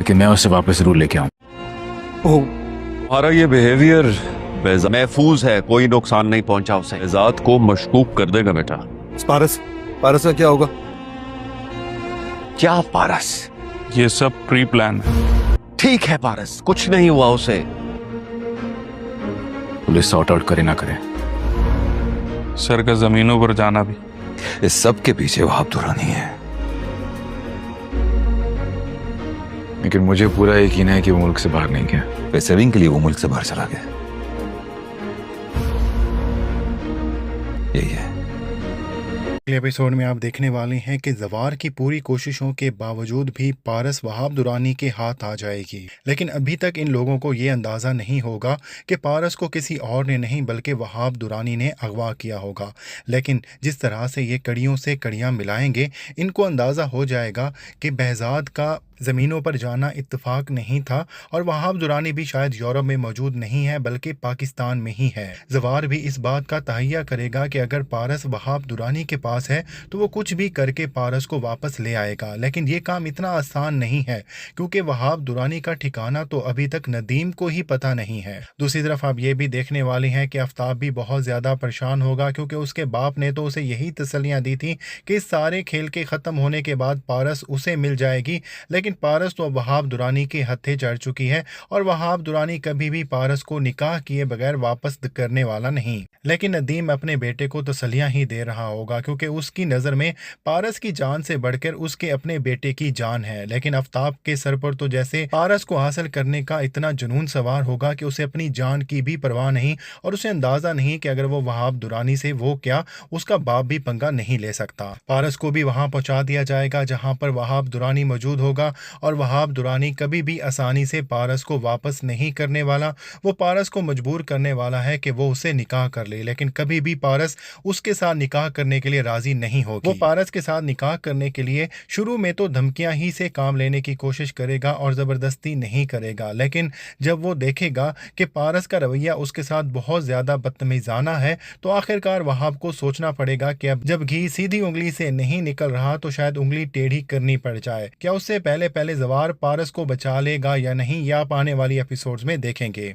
लेकिन मैं उसे वापस जरूर लेके आऊँ। हमारा ये बिहेवियर महफूज है, कोई नुकसान नहीं पहुंचा उसे। बेजात को मशकूक कर देगा बेटा। पारस का क्या होगा? क्या पारस? ये सब प्री प्लान है। ठीक है पारस, कुछ नहीं हुआ उसे। पुलिस सॉर्ट आउट करे ना करे, सर का जमीनों पर जाना भी। इस सब के पीछे वहाब दुरानी है। लेकिन मुझे पूरा यकीन है कि वो मुल्क से बाहर नहीं गया। पेसेविंग के लिए वो मुल्क से बाहर चला गया, यही है। अगले एपिसोड में आप देखने वाले हैं कि जवार की पूरी कोशिशों के बावजूद भी पारस वहाब दुरानी के हाथ आ जाएगी, लेकिन अभी तक इन लोगों को ये अंदाज़ा नहीं होगा कि पारस को किसी और ने नहीं बल्कि वहाब दुरानी ने अगवा किया होगा। लेकिन जिस तरह से ये कड़ियों से कड़ियाँ मिलाएंगे, इनको अंदाज़ा हो जाएगा कि बहजाद का ज़मीनों पर जाना इत्तेफाक नहीं था और वहाब दुरानी भी शायद यूरोप में मौजूद नहीं है बल्कि पाकिस्तान में ही है। जवार भी इस बात का तहैया करेगा कि अगर पारस वहाब दुरानी के पास है तो वो कुछ भी करके पारस को वापस ले आएगा, लेकिन ये काम इतना आसान नहीं है क्योंकि वहाब दुरानी का ठिकाना तो अभी तक नदीम को ही पता नहीं है। दूसरी तरफ आप ये भी देखने वाले हैं कि आफ्ताब भी बहुत ज़्यादा परेशान होगा क्योंकि उसके बाप ने तो उसे यही तसल्लियाँ दी थी कि इस सारे खेल के ख़त्म होने के बाद पारस उसे मिल जाएगी, लेकिन पारस तो वहाब दुरानी के हत्थे चढ़ चुकी है और वहाब दुरानी कभी भी पारस को निकाह किए बगैर वापस करने वाला नहीं। लेकिन नदीम अपने बेटे को तसल्लियां ही दे रहा होगा क्योंकि उसकी नज़र में पारस की जान से बढ़कर उसके अपने बेटे की जान है। लेकिन आफ्ताब के सर पर तो जैसे पारस को हासिल करने का इतना जुनून सवार होगा कि उसे अपनी जान की भी परवाह नहीं और उसे अंदाजा नहीं कि अगर वो वहाब दुरानी से वो क्या उसका बाप भी पंगा नहीं ले सकता। पारस को भी वहां पहुंचा दिया जाएगा जहां पर वहाब दुरानी मौजूद होगा और वहाब दुरानी कभी भी आसानी से पारस को वापस नहीं करने वाला। वो पारस को मजबूर करने वाला है कि वो उसे निकाह कर ले, लेकिन कभी भी पारस उसके साथ निकाह करने के लिए राजी नहीं होगी। वो पारस के साथ निकाह करने के लिए शुरू में तो धमकियां ही से काम लेने की कोशिश करेगा और ज़बरदस्ती नहीं करेगा, लेकिन जब वो देखेगा कि पारस का रवैया उसके साथ बहुत ज़्यादा बदतमीज़ाना है तो आखिरकार वहाब को सोचना पड़ेगा कि अब जब घी सीधी उंगली से नहीं निकल रहा तो शायद उंगली टेढ़ी करनी पड़ जाए। क्या उससे पहले जवार पारस को बचा लेगा या नहीं, ये आप आने वाली एपिसोड्स में देखेंगे।